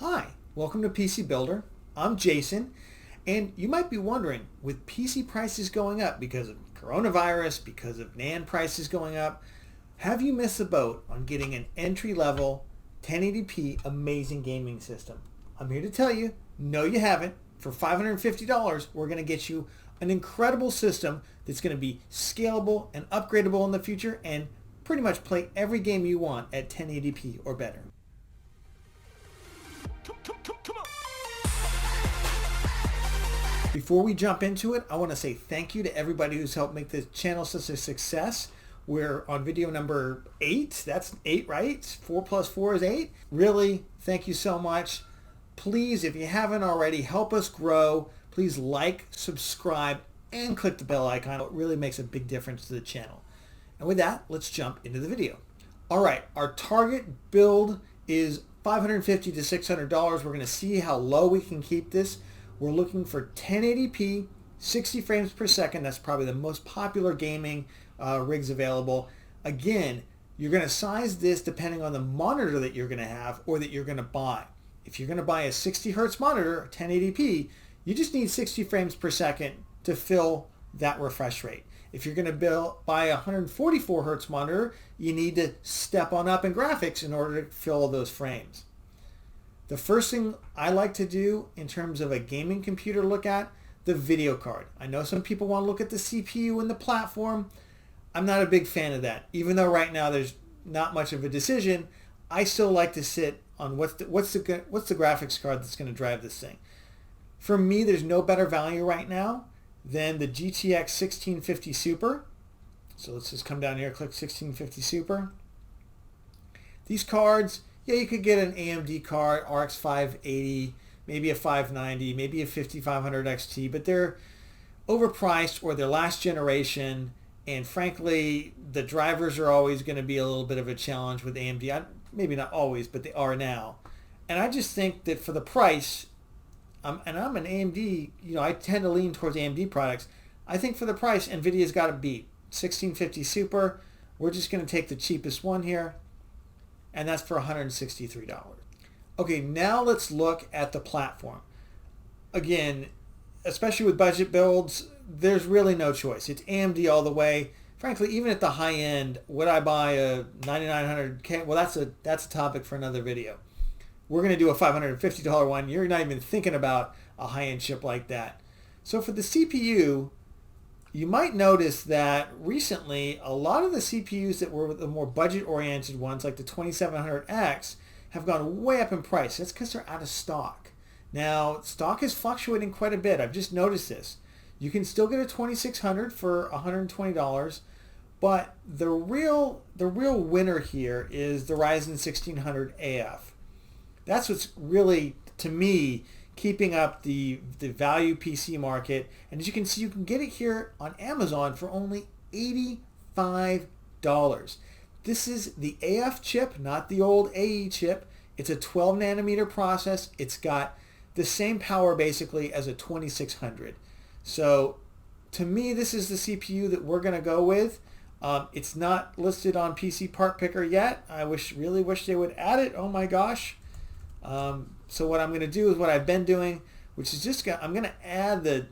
Hi, welcome to PC Builder. I'm Jason, and you might be wondering, with PC prices going up because of coronavirus, because of NAND prices going up, have you missed the boat on getting an entry-level 1080p amazing gaming system? I'm here to tell you, no you haven't. For $550, we're going to get you an incredible system that's going to be scalable and upgradable in the future and pretty much play every game you want at 1080p or better. Come on. Before we jump into it, I want to say thank you to everybody who's helped make this channel such a success. We're on video number 8. That's 8, right? 4 plus 4 is 8. Really, thank you so much. Please, if you haven't already, help us grow. Please like, subscribe, and click the bell icon. It really makes a big difference to the channel. And with that, let's jump into the video. All right, our target build is $550 to $600. We're going to see how low we can keep this. We're looking for 1080p, 60 frames per second. That's probably the most popular gaming rigs available. Again, you're going to size this depending on the monitor that you're going to have or that you're going to buy. If you're going to buy a 60 hertz monitor, 1080p, you just need 60 frames per second to fill that refresh rate. If you're going to buy a 144 hertz monitor, you need to step on up in graphics in order to fill those frames. The first thing I like to do in terms of a gaming computer, look at the video card. I know some people want to look at the CPU and the platform. I'm not a big fan of that. Even though right now there's not much of a decision, I still like to sit on what's the graphics card that's going to drive this thing. For me, there's no better value right now than the GTX 1650 Super. So let's just come down here, click 1650 Super. These cards, yeah, you could get an AMD card, RX 580, maybe a 590, maybe a 5500 XT, but they're overpriced or they're last generation, and frankly, the drivers are always going to be a little bit of a challenge with AMD. Maybe not always, but they are now. And I just think that for the price, and I'm an AMD, I tend to lean towards AMD products. I think for the price, NVIDIA's got to beat 1650 Super. We're just going to take the cheapest one here, and that's for $163. Okay, now let's look at the platform. Again, especially with budget builds, there's really no choice. It's AMD all the way. Frankly, even at the high end, would I buy a 9900K? Well, that's a topic for another video. We're going to do a $550 one. You're not even thinking about a high-end chip like that. So for the CPU, you might notice that recently a lot of the CPUs that were the more budget-oriented ones, like the 2700X, have gone way up in price. That's because they're out of stock. Now, stock is fluctuating quite a bit. I've just noticed this. You can still get a 2600 for $120, but the real winner here is the Ryzen 1600 AF. That's what's really, to me, keeping up the value PC market. And as you can see, you can get it here on Amazon for only $85. This is the AF chip, not the old AE chip. It's a 12 nanometer process. It's got the same power basically as a 2600. So to me, this is the CPU that we're going to go with. It's not listed on PC Part Picker yet. I really wish they would add it. Oh my gosh. So what I'm going to do is what I've been doing, which is I'm going to add the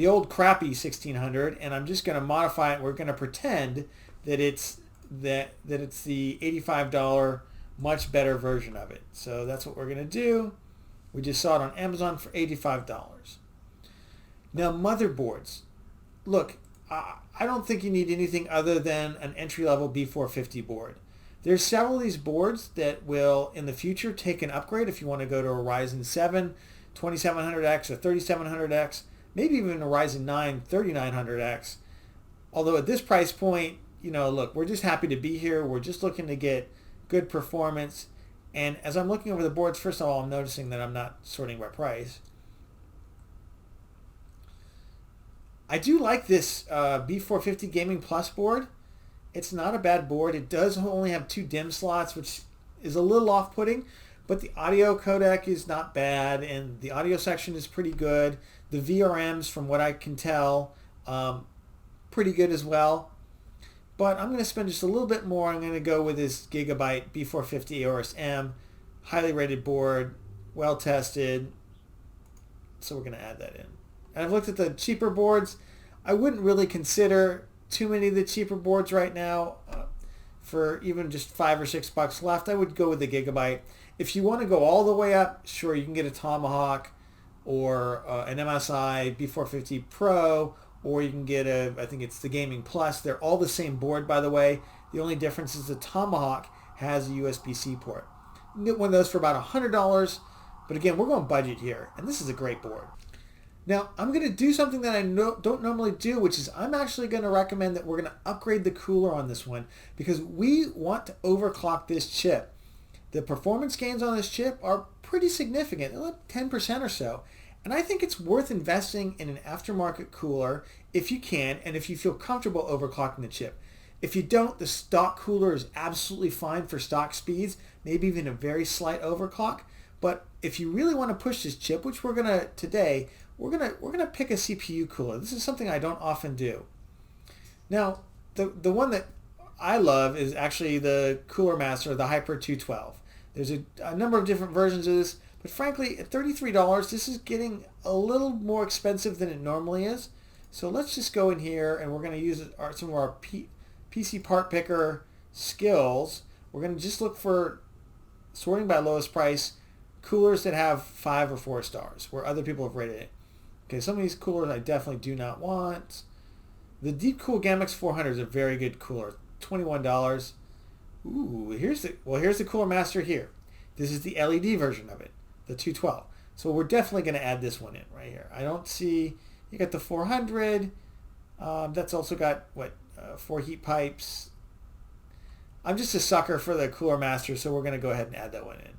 old crappy 1600, and I'm just going to modify it. We're going to pretend that it's the $85 much better version of it. So that's what we're going to do. We just saw it on Amazon for $85. Now, motherboards. Look, I don't think you need anything other than an entry-level B450 board. There's several of these boards that will, in the future, take an upgrade if you want to go to a Ryzen 7 2700X or 3700X, maybe even a Ryzen 9 3900X. Although at this price point, look, we're just happy to be here. We're just looking to get good performance. And as I'm looking over the boards, first of all, I'm noticing that I'm not sorting by price. I do like this B450 Gaming Plus board. It's not a bad board. It does only have 2 DIMM slots, which is a little off-putting, but the audio codec is not bad, and the audio section is pretty good. The VRMs, from what I can tell, pretty good as well. But I'm going to spend just a little bit more. I'm going to go with this Gigabyte B450 AORUS M, highly rated board. well tested. So we're going to add that in. And I've looked at the cheaper boards. I wouldn't really consider too many of the cheaper boards right now. For even just $5 or $6 left, I would go with the Gigabyte. If you want to go all the way up, sure, you can get a Tomahawk or an MSI B450 Pro, or you can get I think it's the Gaming Plus. They're all the same board, by the way. The only difference is the Tomahawk has a USB-C port. You can get one of those for about $100, but again, we're going budget here, and this is a great board. Now, I'm going to do something that I don't normally do, which is I'm actually going to recommend that we're going to upgrade the cooler on this one because we want to overclock this chip. The performance gains on this chip are pretty significant, they're like 10% or so. And I think it's worth investing in an aftermarket cooler if you can and if you feel comfortable overclocking the chip. If you don't, the stock cooler is absolutely fine for stock speeds, maybe even a very slight overclock. But if you really want to push this chip, which we're going to today, we're gonna pick a CPU cooler. This is something I don't often do. Now, the one that I love is actually the Cooler Master, the Hyper 212. There's a number of different versions of this, but frankly, at $33, this is getting a little more expensive than it normally is. So let's just go in here, and we're going to use some of our PC part picker skills. We're going to just look for sorting by lowest price coolers that have 5 or 4 stars, where other people have rated it. Okay, some of these coolers I definitely do not want. The Deepcool GAMX 400 is a very good cooler, $21. Ooh, here's the Cooler Master here. This is the LED version of it, the 212. So we're definitely going to add this one in right here. I don't see, you got the 400. That's also got, 4 heat pipes. I'm just a sucker for the Cooler Master, so we're going to go ahead and add that one in.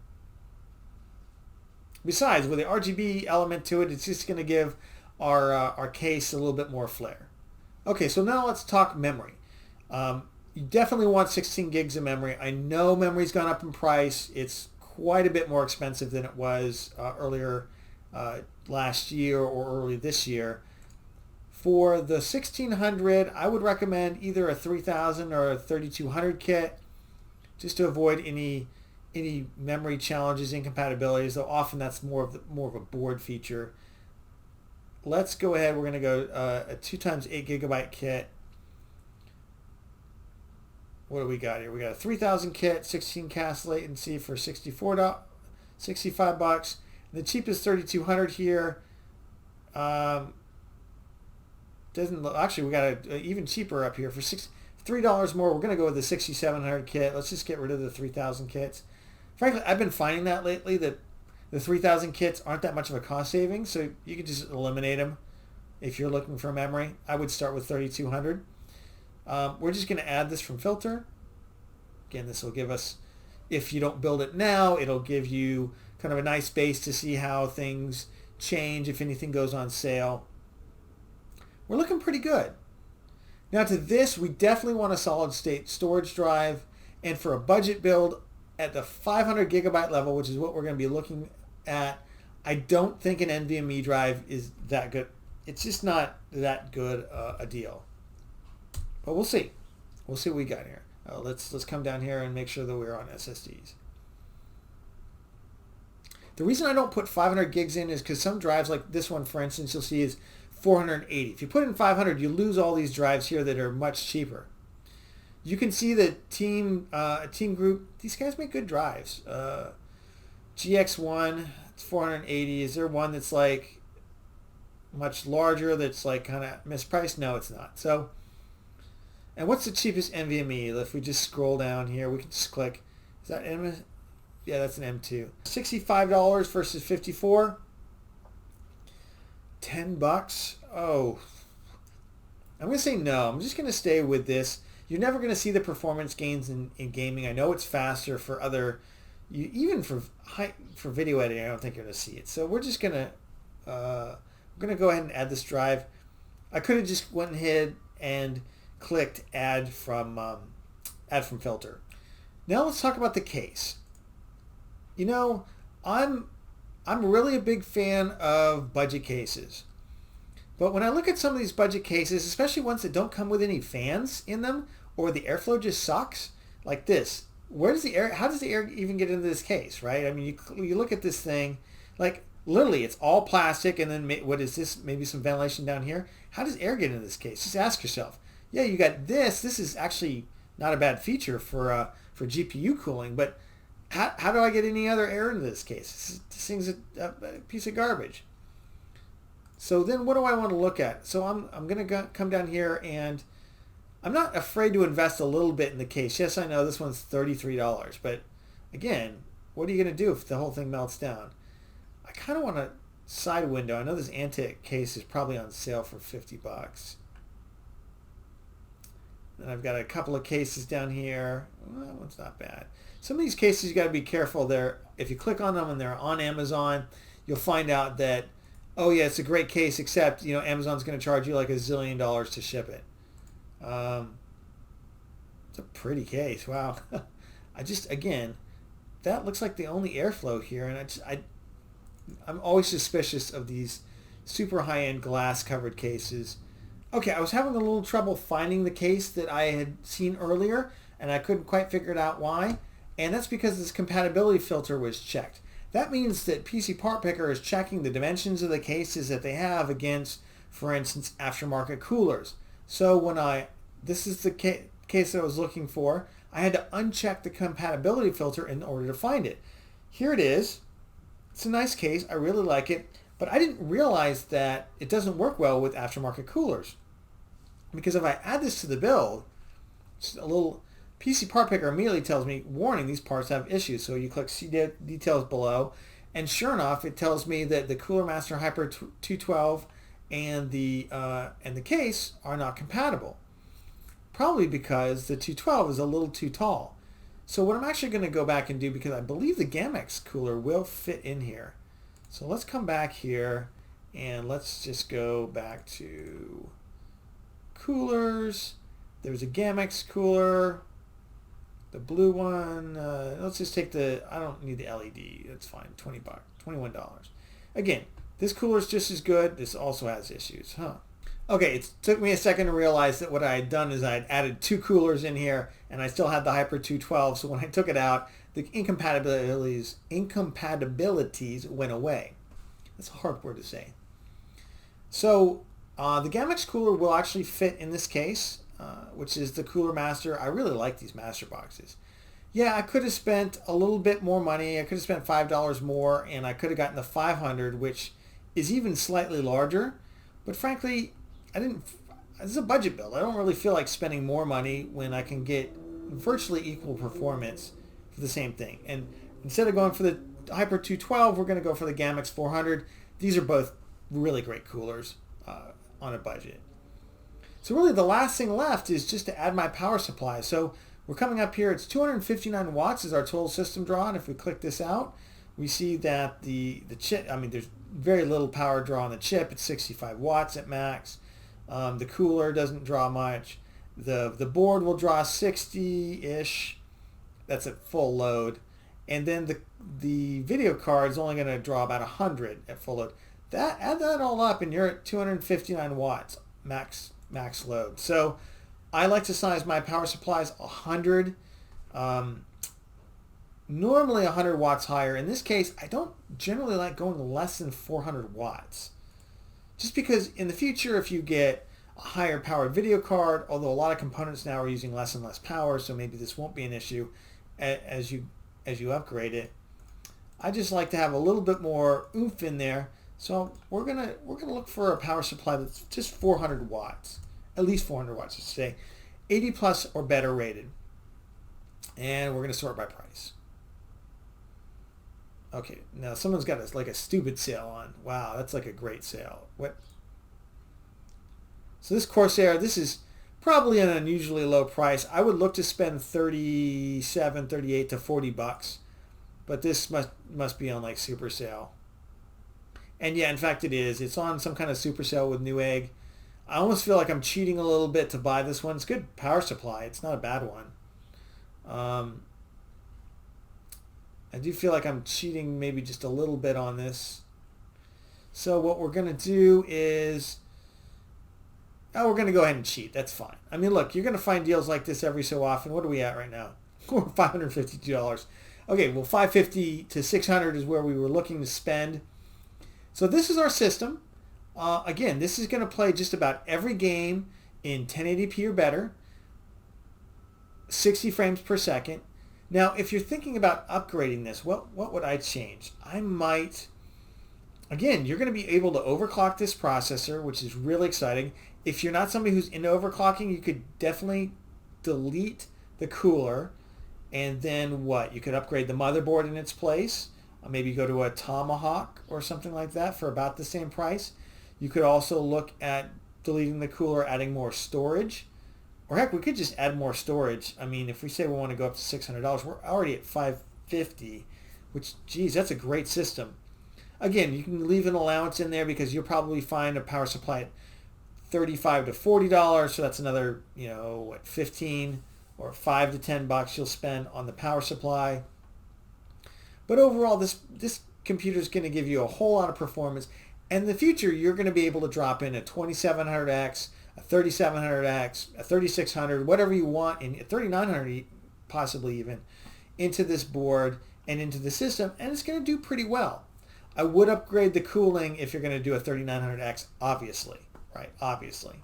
Besides, with the RGB element to it, it's just going to give our case a little bit more flair. Okay, so now let's talk memory. You definitely want 16 gigs of memory. I know memory's gone up in price. It's quite a bit more expensive than it was earlier last year or early this year. For the 1600, I would recommend either a 3000 or a 3200 kit just to avoid any memory challenges, incompatibilities, though often that's more of a board feature. Let's go ahead. We're going to go a 2x8 gigabyte kit. What do we got here? We got a 3000 kit, 16 cast latency for $65. The cheapest 3200 here. Doesn't look, actually, we got a even cheaper up here for $3 more. We're going to go with the 6700 kit. Let's just get rid of the 3000 kits. Frankly, I've been finding that lately that the 3000 kits aren't that much of a cost saving, so you can just eliminate them if you're looking for memory. I would start with 3200. We're just going to add this from filter. Again, this will give us, if you don't build it now, it'll give you kind of a nice base to see how things change if anything goes on sale. We're looking pretty good. Now to this, we definitely want a solid state storage drive, and for a budget build at the 500 gigabyte level, which is what we're going to be looking at, I don't think an NVMe drive is that good. It's just not that good a deal. But we'll see. We'll see what we got here. Let's come down here and make sure that we're on SSDs. The reason I don't put 500 gigs in is because some drives, like this one, for instance, you'll see is 480. If you put in 500, you lose all these drives here that are much cheaper. You can see that Team Group, these guys make good drives. GX1, it's 480. Is there one that's like much larger that's like kind of mispriced? No, it's not. So, and what's the cheapest NVMe? If we just scroll down here, we can just click. Is that M? Yeah, that's an M2. $65 versus $54. $10. Oh, I'm gonna say no. I'm just gonna stay with this. You're never gonna see the performance gains in gaming. I know it's faster for other, even for video editing. I don't think you're gonna see it. So we're just gonna go ahead and add this drive. I could have just went ahead and clicked add from filter. Now let's talk about the case. You know, I'm really a big fan of budget cases. But when I look at some of these budget cases, especially ones that don't come with any fans in them, or the airflow just sucks, like this. where does the air, how does the air even get into this case, right? I mean, you look at this thing, like literally it's all plastic, and then what is this? Maybe some ventilation down here. How does air get into this case? Just ask yourself. Yeah, you got this. This is actually not a bad feature for GPU cooling, but how do I get any other air into this case? This thing's a piece of garbage. So then what do I want to look at? So I'm going to come down here, and I'm not afraid to invest a little bit in the case. Yes, I know this one's $33, but again, what are you going to do if the whole thing melts down? I kind of want a side window. I know this antique case is probably on sale for $50. And I've got a couple of cases down here. Well, that one's not bad. Some of these cases you got to be careful. If you click on them and they're on Amazon, you'll find out that, oh yeah, it's a great case, except Amazon's going to charge you like $1 zillion to ship it. It's a pretty case. Wow. Again, that looks like the only airflow here, and I'm always suspicious of these super high-end glass covered cases. Okay, I was having a little trouble finding the case that I had seen earlier, and I couldn't quite figure it out why. And that's because this compatibility filter was checked. That means that PC Part Picker is checking the dimensions of the cases that they have against, for instance, aftermarket coolers. So this is the case that I was looking for, I had to uncheck the compatibility filter in order to find it. Here it is. It's a nice case. I really like it. But I didn't realize that it doesn't work well with aftermarket coolers. Because if I add this to the build, just a little PC Part Picker immediately tells me, warning, these parts have issues. So you click see details below, and sure enough, it tells me that the Cooler Master Hyper 212 and the case are not compatible. Probably because the 212 is a little too tall. So what I'm actually going to go back and do, because I believe the Gamex cooler will fit in here. So let's come back here and let's just go back to coolers. There's a Gamex cooler, the blue one. Let's just take I don't need the LED. That's fine. $20, $21. Again, this cooler is just as good. This also has issues, huh? Okay, it took me a second to realize that what I had done is I had added 2 coolers in here, and I still had the Hyper 212. So when I took it out, the incompatibilities went away. That's a hard word to say. So the Gamex cooler will actually fit in this case, which is the Cooler Master. I really like these master boxes. Yeah, I could have spent a little bit more money. I could have spent $5 more, and I could have gotten the 500, which is even slightly larger. But frankly, this is a budget build. I don't really feel like spending more money when I can get virtually equal performance for the same thing. And instead of going for the Hyper 212, we're going to go for the Gamex 400. These are both really great coolers on a budget. So really the last thing left is just to add my power supply. So we're coming up here. It's 259 watts is our total system draw. And if we click this out, we see that the chip, there's very little power draw on the chip. It's 65 watts at max. The cooler doesn't draw much. The board will draw 60-ish. That's at full load. And then the video card is only going to draw about 100 at full load. Add that all up and you're at 259 watts max load. So I like to size my power supplies 100. Normally 100 watts higher. In this case, I don't generally like going less than 400 watts. Just because in the future, if you get a higher powered video card, although a lot of components now are using less and less power, so maybe this won't be an issue as you upgrade it. I just like to have a little bit more oomph in there. So we're gonna look for a power supply that's just 400 watts, at least 400 watts, let's say, 80 plus or better rated. And we're gonna sort by price. Okay, now someone's got a stupid sale on. Wow, that's like a great sale. What? So this Corsair, this is probably an unusually low price. I would look to spend 37, 38 to $40, but this must be on like super sale. And yeah, in fact it is. It's on some kind of super sale with Newegg. I almost feel like I'm cheating a little bit to buy this one. It's good power supply. It's not a bad one. I do feel like I'm cheating maybe just a little bit on this. So what we're going to do is, we're going to go ahead and cheat. That's fine. I mean, look, you're going to find deals like this every so often. What are we at right now? or $552. Okay, well, $550 to $600 is where we were looking to spend. So this is our system. Again, this is going to play just about every game in 1080p or better, 60 frames per second. Now, if you're thinking about upgrading this, what would I change? I might, again, you're going to be able to overclock this processor, which is really exciting. If you're not somebody who's into overclocking, you could definitely delete the cooler, and then what? You could upgrade the motherboard in its place. Maybe go to a Tomahawk or something like that for about the same price. You could also look at deleting the cooler, adding more storage. Or heck, we could just add more storage. I mean, if we say we want to go up to $600, we're already at $550, which, geez, that's a great system. Again, you can leave an allowance in there because you'll probably find a power supply at $35 to $40, so that's another, 15 or $5 to $10 you'll spend on the power supply. But overall, this computer is going to give you a whole lot of performance. And in the future, you're going to be able to drop in a 2700X, a 3700X, a 3600, whatever you want, and a 3900 possibly even, into this board and into the system, and it's going to do pretty well. I would upgrade the cooling if you're going to do a 3900X, obviously, right? Obviously.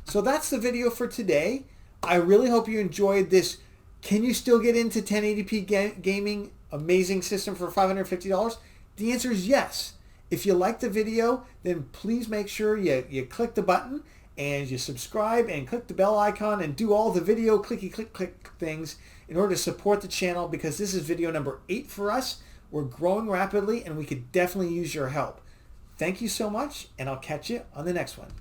So that's the video for today. I really hope you enjoyed this. Can you still get into 1080p gaming? Amazing system for $550? The answer is yes. If you like the video, then please make sure you click the button and you subscribe and click the bell icon and do all the video clicky click things in order to support the channel, because this is video number 8 for us. We're growing rapidly and we could definitely use your help. Thank you so much, and I'll catch you on the next one.